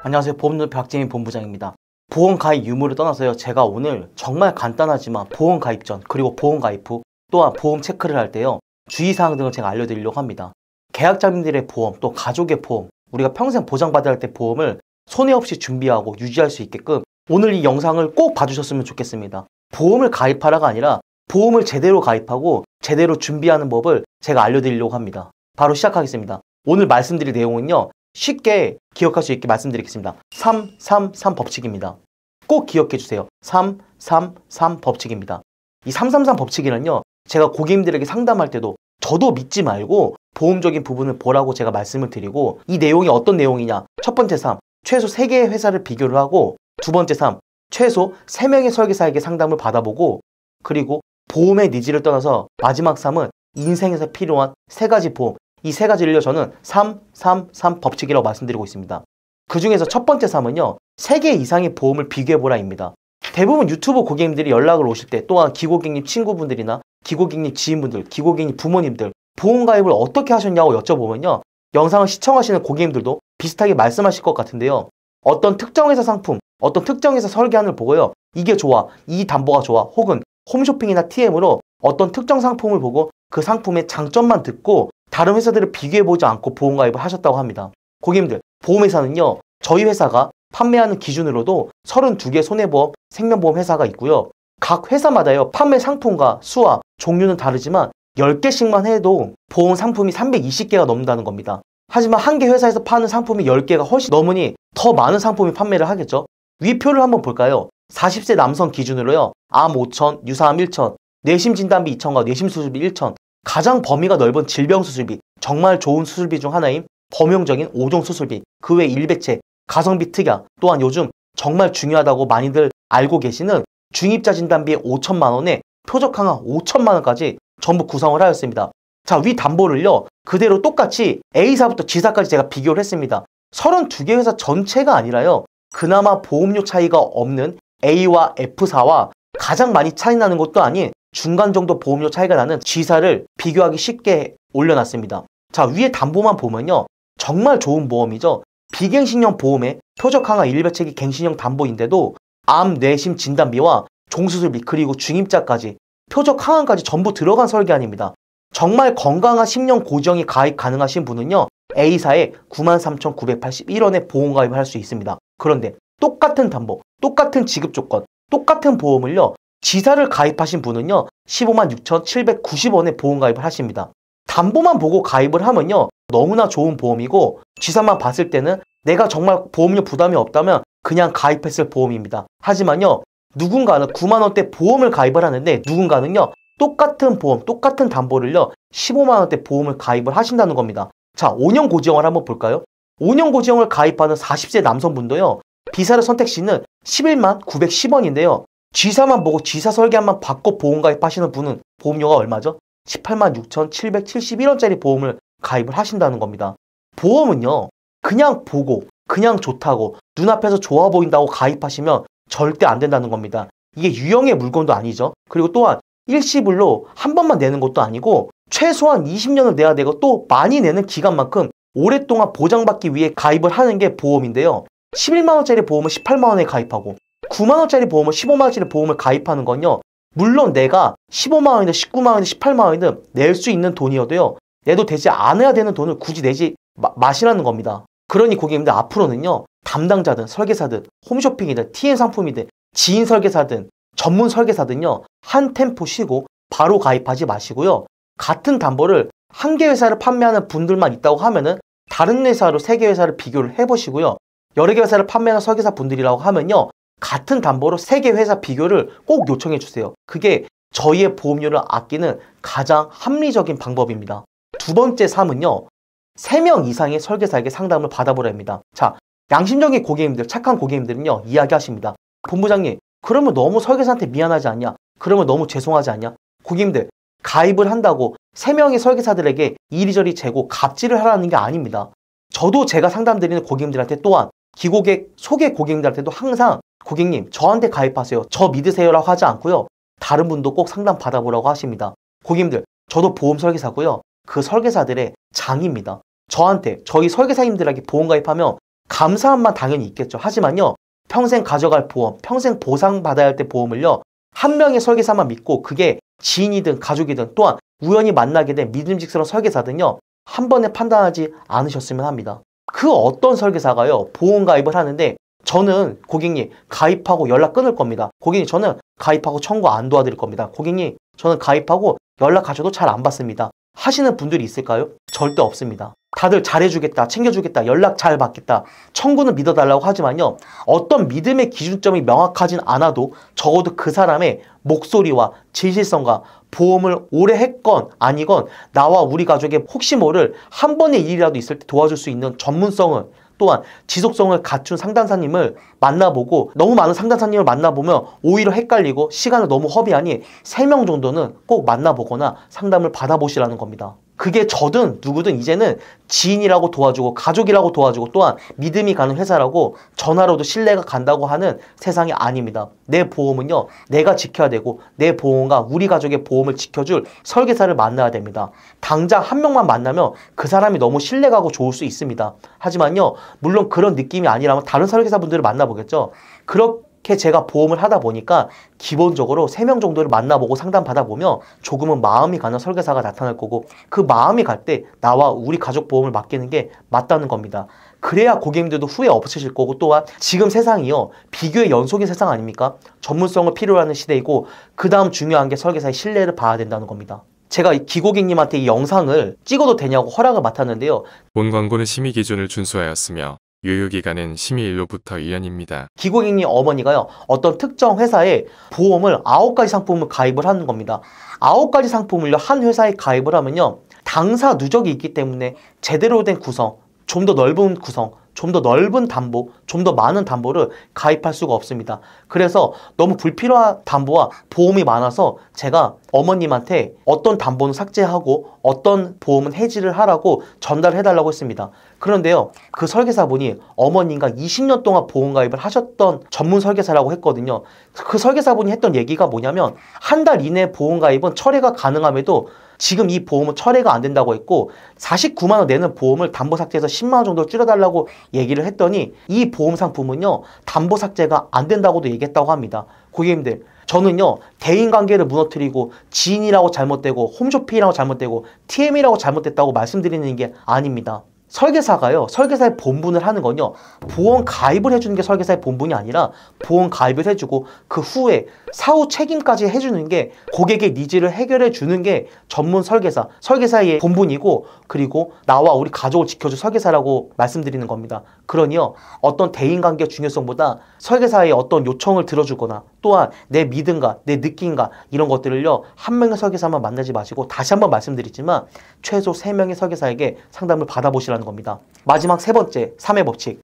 안녕하세요. 보험료 박재민 본부장입니다. 보험 가입 유무를 떠나서요. 제가 오늘 정말 간단하지만 보험 가입 전 그리고 보험 가입 후 또한 보험 체크를 할 때요. 주의사항 등을 제가 알려드리려고 합니다. 계약자님들의 보험 또 가족의 보험 우리가 평생 보장받아야 할 때 보험을 손해 없이 준비하고 유지할 수 있게끔 오늘 이 영상을 꼭 봐주셨으면 좋겠습니다. 보험을 가입하라가 아니라 보험을 제대로 가입하고 제대로 준비하는 법을 제가 알려드리려고 합니다. 바로 시작하겠습니다. 오늘 말씀드릴 내용은요. 쉽게 기억할 수 있게 말씀드리겠습니다. 333 법칙입니다. 꼭 기억해 주세요. 333 법칙입니다. 이 333 법칙이는요. 제가 고객님들에게 상담할 때도 저도 믿지 말고 보험적인 부분을 보라고 제가 말씀을 드리고 이 내용이 어떤 내용이냐. 첫 번째 3. 최소 3개의 회사를 비교를 하고 두 번째 3. 최소 3명의 설계사에게 상담을 받아보고 그리고 보험의 니즈를 떠나서 마지막 3은 인생에서 필요한 3가지 보험 이 3가지를요 저는 333 법칙이라고 말씀드리고 있습니다. 그 중에서 첫 번째 3은요 3개 이상의 보험을 비교해보라입니다. 대부분 유튜브 고객님들이 연락을 오실 때 또한 기고객님 친구분들이나 기고객님 지인분들, 기고객님 부모님들 보험 가입을 어떻게 하셨냐고 여쭤보면요 영상을 시청하시는 고객님들도 비슷하게 말씀하실 것 같은데요. 어떤 특정 회사 상품, 어떤 특정 회사 설계안을 보고요 이게 좋아, 이 담보가 좋아 혹은 홈쇼핑이나 TM으로 어떤 특정 상품을 보고 그 상품의 장점만 듣고 다른 회사들을 비교해보지 않고 보험 가입을 하셨다고 합니다. 고객님들, 보험회사는요 저희 회사가 판매하는 기준으로도 32개 손해보험, 생명보험 회사가 있고요. 각 회사마다요 판매 상품과 수와 종류는 다르지만 10개씩만 해도 보험 상품이 320개가 넘는다는 겁니다. 하지만 한 개 회사에서 파는 상품이 10개가 훨씬 넘으니 더 많은 상품이 판매를 하겠죠. 위 표를 한번 볼까요? 40세 남성 기준으로요 암 5천, 유사암 1천, 뇌심 진단비 2천과 뇌심 수술비 1천 가장 범위가 넓은 질병 수술비, 정말 좋은 수술비 중 하나인 범용적인 5종 수술비, 그 외 일배체, 가성비 특약, 또한 요즘 정말 중요하다고 많이들 알고 계시는 중입자 진단비의 5천만 원에 표적 항암 5천만 원까지 전부 구성을 하였습니다. 자, 위 담보를요 그대로 똑같이 A사부터 G사까지 제가 비교를 했습니다. 32개 회사 전체가 아니라요 그나마 보험료 차이가 없는 A와 F사와 가장 많이 차이 나는 것도 아닌 중간 정도 보험료 차이가 나는 G사를 비교하기 쉽게 올려놨습니다. 자, 위에 담보만 보면요 정말 좋은 보험이죠. 비갱신형 보험의 표적 항암 일배체기 갱신형 담보인데도 암, 뇌심 진단비와 종수술비 그리고 중입자까지 표적 항암까지 전부 들어간 설계안입니다. 정말 건강한 10년 고정이 가입 가능하신 분은요 A사에 93,981원에 보험 가입을 할 수 있습니다. 그런데 똑같은 담보, 똑같은 지급 조건, 똑같은 보험을요 G사를 가입하신 분은요 156,790원에 보험 가입을 하십니다. 담보만 보고 가입을 하면요 너무나 좋은 보험이고 G사만 봤을 때는 내가 정말 보험료 부담이 없다면 그냥 가입했을 보험입니다. 하지만요 누군가는 9만원대 보험을 가입을 하는데 누군가는요 똑같은 보험, 똑같은 담보를요 15만원대 보험을 가입을 하신다는 겁니다. 자, 5년 고지형을 한번 볼까요? 5년 고지형을 가입하는 40세 남성분도요 B사를 선택 시는 11만 910원인데요 G사만 보고 G사 설계안만 받고 보험 가입하시는 분은 보험료가 얼마죠? 18만 6,771원짜리 보험을 가입을 하신다는 겁니다. 보험은요 그냥 보고 그냥 좋다고 눈앞에서 좋아 보인다고 가입하시면 절대 안 된다는 겁니다. 이게 유형의 물건도 아니죠. 그리고 또한 일시불로 한 번만 내는 것도 아니고 최소한 20년을 내야 되고 또 많이 내는 기간만큼 오랫동안 보장받기 위해 가입을 하는 게 보험인데요. 11만원짜리 보험을 18만원에 가입하고 9만원짜리 보험을 15만원짜리 보험을 가입하는 건요 물론 내가 15만원이든 19만원이든 18만원이든 낼 수 있는 돈이어도요 내도 되지 않아야 되는 돈을 굳이 내지 마시라는 겁니다. 그러니 고객님들 앞으로는요 담당자든 설계사든 홈쇼핑이든 TM 상품이든 지인 설계사든 전문 설계사든요 한 템포 쉬고 바로 가입하지 마시고요 같은 담보를 한 개 회사를 판매하는 분들만 있다고 하면은 다른 회사로 3개 회사를 비교를 해보시고요 여러 개 회사를 판매하는 설계사 분들이라고 하면요 같은 담보로 3개 회사 비교를 꼭 요청해 주세요. 그게 저희의 보험료를 아끼는 가장 합리적인 방법입니다. 두 번째 3은요 3명 이상의 설계사에게 상담을 받아보랍니다. 자, 양심적인 고객님들, 착한 고객님들은요 이야기하십니다. 본부장님, 그러면 너무 설계사한테 미안하지 않냐? 그러면 너무 죄송하지 않냐? 고객님들, 가입을 한다고 3명의 설계사들에게 이리저리 재고 갑질을 하라는 게 아닙니다. 저도 제가 상담드리는 고객님들한테 또한 기고객, 소개 고객님들한테도 항상 고객님 저한테 가입하세요, 저 믿으세요 라고 하지 않고요 다른 분도 꼭 상담 받아보라고 하십니다. 고객님들, 저도 보험 설계사고요 그 설계사들의 장입니다. 저한테, 저희 설계사님들에게 보험 가입하면 감사함만 당연히 있겠죠. 하지만요, 평생 가져갈 보험, 평생 보상받아야 할 때 보험을요, 한 명의 설계사만 믿고 그게 지인이든 가족이든 또한 우연히 만나게 된 믿음직스러운 설계사든요, 한 번에 판단하지 않으셨으면 합니다. 그 어떤 설계사가요, 보험 가입을 하는데 저는 고객님 가입하고 연락 끊을 겁니다. 고객님 저는 가입하고 청구 안 도와드릴 겁니다. 고객님 저는 가입하고 연락 가셔도 잘 안 받습니다. 하시는 분들이 있을까요? 절대 없습니다. 다들 잘해주겠다, 챙겨주겠다, 연락 잘 받겠다, 청구는 믿어달라고 하지만요, 어떤 믿음의 기준점이 명확하진 않아도 적어도 그 사람의 목소리와 진실성과 보험을 오래 했건 아니건 나와 우리 가족의 혹시 모를 한 번의 일이라도 있을 때 도와줄 수 있는 전문성을, 또한 지속성을 갖춘 상담사님을 만나보고, 너무 많은 상담사님을 만나보면 오히려 헷갈리고 시간을 너무 허비하니 3명 정도는 꼭 만나보거나 상담을 받아보시라는 겁니다. 그게 저든 누구든 이제는 지인이라고 도와주고 가족이라고 도와주고 또한 믿음이 가는 회사라고 전화로도 신뢰가 간다고 하는 세상이 아닙니다. 내 보험은요, 내가 지켜야 되고 내 보험과 우리 가족의 보험을 지켜줄 설계사를 만나야 됩니다. 당장 한 명만 만나면 그 사람이 너무 신뢰가고 좋을 수 있습니다. 하지만요, 물론 그런 느낌이 아니라면 다른 설계사분들을 만나보겠죠. 그렇게 제가 보험을 하다 보니까 기본적으로 3명 정도를 만나보고 상담받아보면 조금은 마음이 가는 설계사가 나타날 거고, 그 마음이 갈 때 나와 우리 가족 보험을 맡기는 게 맞다는 겁니다. 그래야 고객님들도 후회 없으실 거고, 또한 지금 세상이요, 비교의 연속인 세상 아닙니까? 전문성을 필요로 하는 시대이고, 그 다음 중요한 게 설계사의 신뢰를 봐야 된다는 겁니다. 제가 기고객님한테 이 영상을 찍어도 되냐고 허락을 맡았는데요. 본 광고는 심의 기준을 준수하였으며 유효기간은 심의일로부터 1년입니다. 기고객님 어머니가요, 어떤 특정 회사에 보험을 9가지 상품을 가입을 하는 겁니다. 9가지 상품을요, 한 회사에 가입을 하면요, 당사 누적이 있기 때문에 제대로 된 구성, 좀 더 넓은 구성, 좀 더 넓은 담보, 좀 더 많은 담보를 가입할 수가 없습니다. 그래서 너무 불필요한 담보와 보험이 많아서 제가 어머님한테 어떤 담보는 삭제하고 어떤 보험은 해지를 하라고 전달을 해달라고 했습니다. 그런데요, 그 설계사분이 어머님과 20년 동안 보험 가입을 하셨던 전문 설계사라고 했거든요. 그 설계사분이 했던 얘기가 뭐냐면, 한 달 이내 보험 가입은 철회가 가능함에도 지금 이 보험은 철회가 안 된다고 했고, 49만 원 내는 보험을 담보 삭제해서 10만 원 정도 줄여달라고 얘기를 했더니 이 보험 상품은요, 담보 삭제가 안 된다고도 얘기했다고 합니다. 고객님들, 저는요, 대인관계를 무너뜨리고 지인이라고 잘못되고 홈쇼핑이라고 잘못되고 TM이라고 잘못됐다고 말씀드리는 게 아닙니다. 설계사가요, 설계사의 본분을 하는 건요, 보험 가입을 해주는 게 설계사의 본분이 아니라 보험 가입을 해주고 그 후에 사후 책임까지 해주는 게, 고객의 니즈를 해결해 주는 게 전문 설계사, 설계사의 본분이고, 그리고 나와 우리 가족을 지켜줄 설계사라고 말씀드리는 겁니다. 그러니요, 어떤 대인관계 중요성보다 설계사의 어떤 요청을 들어주거나 또한 내 믿음과 내 느낌과 이런 것들을요, 한 명의 설계사만 만나지 마시고, 다시 한번 말씀드리지만 최소 3명의 설계사에게 상담을 받아보시라는 겁니다. 마지막 3번째 3회 법칙.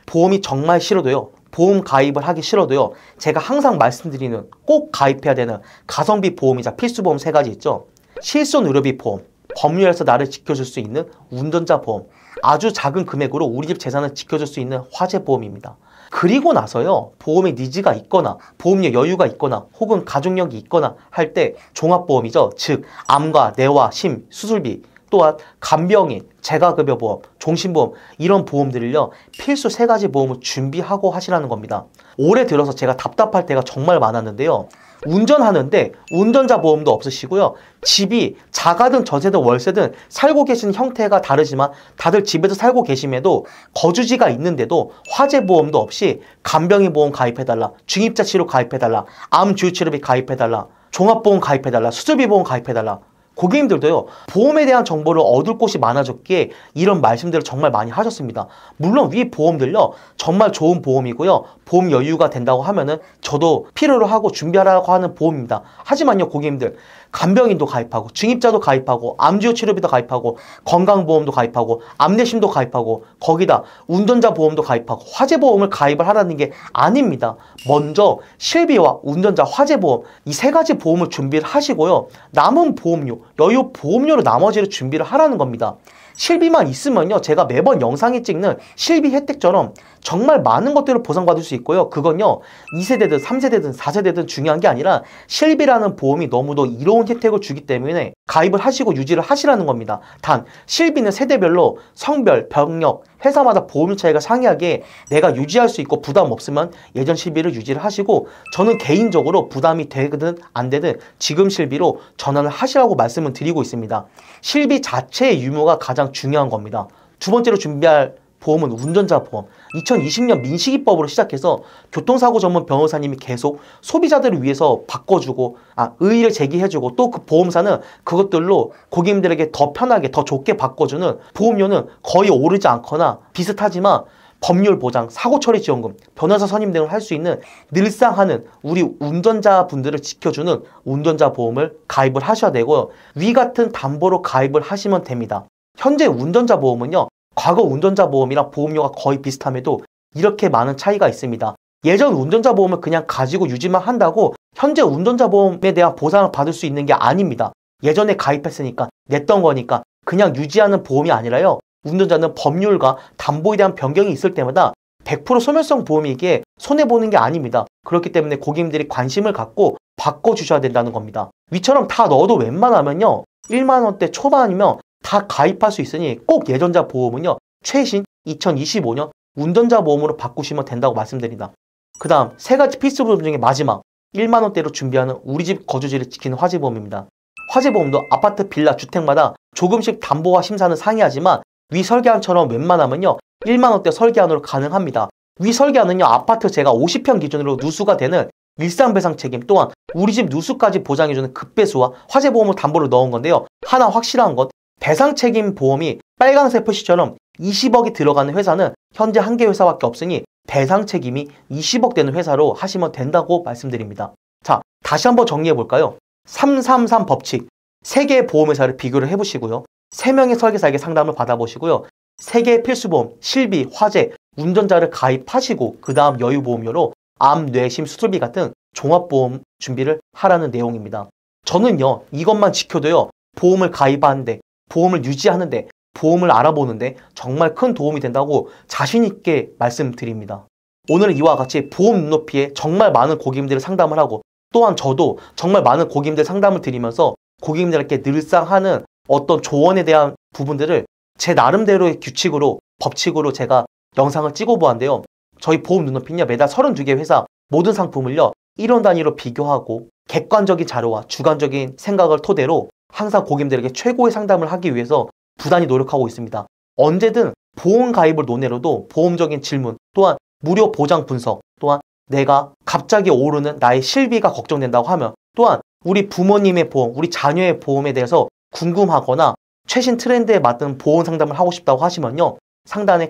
보험이 정말 싫어도요, 보험 가입을 하기 싫어도요, 제가 항상 말씀드리는 꼭 가입해야 되는 가성비 보험이자 필수보험 3가지 있죠. 실손 의료비 보험, 법률에서 나를 지켜줄 수 있는 운전자 보험, 아주 작은 금액으로 우리 집 재산을 지켜줄 수 있는 화재 보험입니다. 그리고 나서요, 보험의 니즈가 있거나 보험료 여유가 있거나 혹은 가족력이 있거나 할 때 종합보험이죠. 즉 암과 뇌와 심, 수술비, 또한 간병인, 재가급여보험, 종신보험, 이런 보험들을요, 필수 3가지 보험을 준비하고 하시라는 겁니다. 올해 들어서 제가 답답할 때가 정말 많았는데요, 운전하는데 운전자 보험도 없으시고요, 집이 자가든 전세든 월세든 살고 계신 형태가 다르지만 다들 집에서 살고 계심에도 거주지가 있는데도 화재 보험도 없이 간병인 보험 가입해달라, 중입자 치료 가입해달라, 암 주유치료비 가입해달라, 종합보험 가입해달라, 수술비 보험 가입해달라. 고객님들도요, 보험에 대한 정보를 얻을 곳이 많아졌기에 이런 말씀들을 정말 많이 하셨습니다. 물론 위 보험들요, 정말 좋은 보험이고요, 보험 여유가 된다고 하면은 저도 필요로 하고 준비하라고 하는 보험입니다. 하지만요, 고객님들, 간병인도 가입하고 중입자도 가입하고 암주유 치료비도 가입하고 건강보험도 가입하고 암내심도 가입하고 거기다 운전자 보험도 가입하고 화재 보험을 가입을 하라는 게 아닙니다. 먼저 실비와 운전자 화재 보험, 이 3가지 보험을 준비를 하시고요, 남은 보험료, 여유 보험료로 나머지를 준비를 하라는 겁니다. 실비만 있으면요, 제가 매번 영상에 찍는 실비 혜택처럼 정말 많은 것들을 보상받을 수 있고요, 그건요 2세대든 3세대든 4세대든 중요한 게 아니라 실비라는 보험이 너무도 이로운 혜택을 주기 때문에 가입을 하시고 유지를 하시라는 겁니다. 단 실비는 세대별로 성별, 병력, 회사마다 보험료 차이가 상이하게 내가 유지할 수 있고 부담 없으면 예전 실비를 유지를 하시고, 저는 개인적으로 부담이 되든 안 되든 지금 실비로 전환을 하시라고 말씀을 드리고 있습니다. 실비 자체의 유무가 가장 중요한 겁니다. 두 번째로 준비할 보험은 운전자 보험. 2020년 민식이법으로 시작해서 교통사고 전문 변호사님이 계속 소비자들을 위해서 바꿔주고, 의의를 제기해주고, 또 그 보험사는 그것들로 고객님들에게 더 편하게 더 좋게 바꿔주는, 보험료는 거의 오르지 않거나 비슷하지만 법률 보장, 사고 처리 지원금, 변호사 선임 등을 할 수 있는 늘상 하는 우리 운전자분들을 지켜주는 운전자 보험을 가입을 하셔야 되고요. 위 같은 담보로 가입을 하시면 됩니다. 현재 운전자 보험은요, 과거 운전자 보험이랑 보험료가 거의 비슷함에도 이렇게 많은 차이가 있습니다. 예전 운전자 보험을 그냥 가지고 유지만 한다고 현재 운전자 보험에 대한 보상을 받을 수 있는 게 아닙니다. 예전에 가입했으니까 냈던 거니까 그냥 유지하는 보험이 아니라요, 운전자는 법률과 담보에 대한 변경이 있을 때마다 100% 소멸성 보험이기에 손해보는 게 아닙니다. 그렇기 때문에 고객님들이 관심을 갖고 바꿔주셔야 된다는 겁니다. 위처럼 다 넣어도 웬만하면요 1만원대 초반이면 다 가입할 수 있으니 꼭 예전자 보험은요 최신 2025년 운전자 보험으로 바꾸시면 된다고 말씀드립니다. 그 다음 세 가지 필수 보험 중에 마지막 1만원대로 준비하는 우리 집 거주지를 지키는 화재보험입니다. 화재보험도 아파트, 빌라, 주택마다 조금씩 담보와 심사는 상이하지만 위 설계안처럼 웬만하면요 1만원대 설계안으로 가능합니다. 위 설계안은요 아파트 제가 50평 기준으로 누수가 되는 일상배상 책임, 또한 우리 집 누수까지 보장해주는 급배수와 화재보험을 담보로 넣은 건데요, 하나 확실한 건 배상 책임 보험이 빨간색 표시처럼 20억이 들어가는 회사는 현재 한 개 회사밖에 없으니 배상 책임이 20억 되는 회사로 하시면 된다고 말씀드립니다. 자, 다시 한번 정리해 볼까요? 333 법칙, 3개의 보험회사를 비교를 해보시고요, 3명의 설계사에게 상담을 받아보시고요, 3개의 필수보험, 실비, 화재, 운전자를 가입하시고 그 다음 여유보험료로 암, 뇌, 심, 수술비 같은 종합보험 준비를 하라는 내용입니다. 저는요 이것만 지켜도요 보험을 가입하는데, 보험을 유지하는데, 보험을 알아보는데 정말 큰 도움이 된다고 자신있게 말씀드립니다. 오늘은 이와 같이 보험 눈높이에 정말 많은 고객님들을 상담을 하고, 또한 저도 정말 많은 고객님들 상담을 드리면서 고객님들께 늘상 하는 어떤 조언에 대한 부분들을 제 나름대로의 규칙으로, 법칙으로 제가 영상을 찍어 보았는데요, 저희 보험 눈높이는요 매달 32개 회사 모든 상품을요 1원 단위로 비교하고 객관적인 자료와 주관적인 생각을 토대로 항상 고객님들에게 최고의 상담을 하기 위해서 부단히 노력하고 있습니다. 언제든 보험 가입을 논의로도 보험적인 질문, 또한 무료 보장 분석, 또한 내가 갑자기 오르는 나의 실비가 걱정된다고 하면, 또한 우리 부모님의 보험, 우리 자녀의 보험에 대해서 궁금하거나 최신 트렌드에 맞는 보험 상담을 하고 싶다고 하시면요 상단의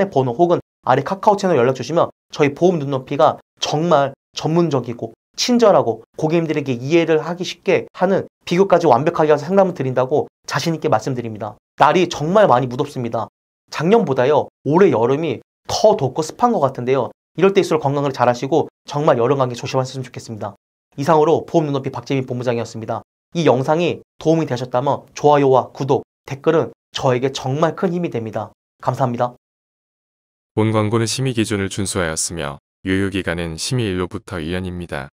번호 혹은 아래 카카오 채널 연락 주시면 저희 보험 눈높이가 정말 전문적이고 친절하고 고객님들에게 이해를 하기 쉽게 하는, 비교까지 완벽하게 해서 상담을 드린다고 자신있게 말씀드립니다. 날이 정말 많이 무덥습니다. 작년보다요 올해 여름이 더 덥고 습한 것 같은데요, 이럴 때일수록 건강을 잘 하시고 정말 여름 감기 조심하셨으면 좋겠습니다. 이상으로 보험 눈높이 박재민 본부장이었습니다. 이 영상이 도움이 되셨다면 좋아요와 구독, 댓글은 저에게 정말 큰 힘이 됩니다. 감사합니다. 본 광고는 심의 기준을 준수하였으며 유효기간은 심의 일로부터 1년입니다.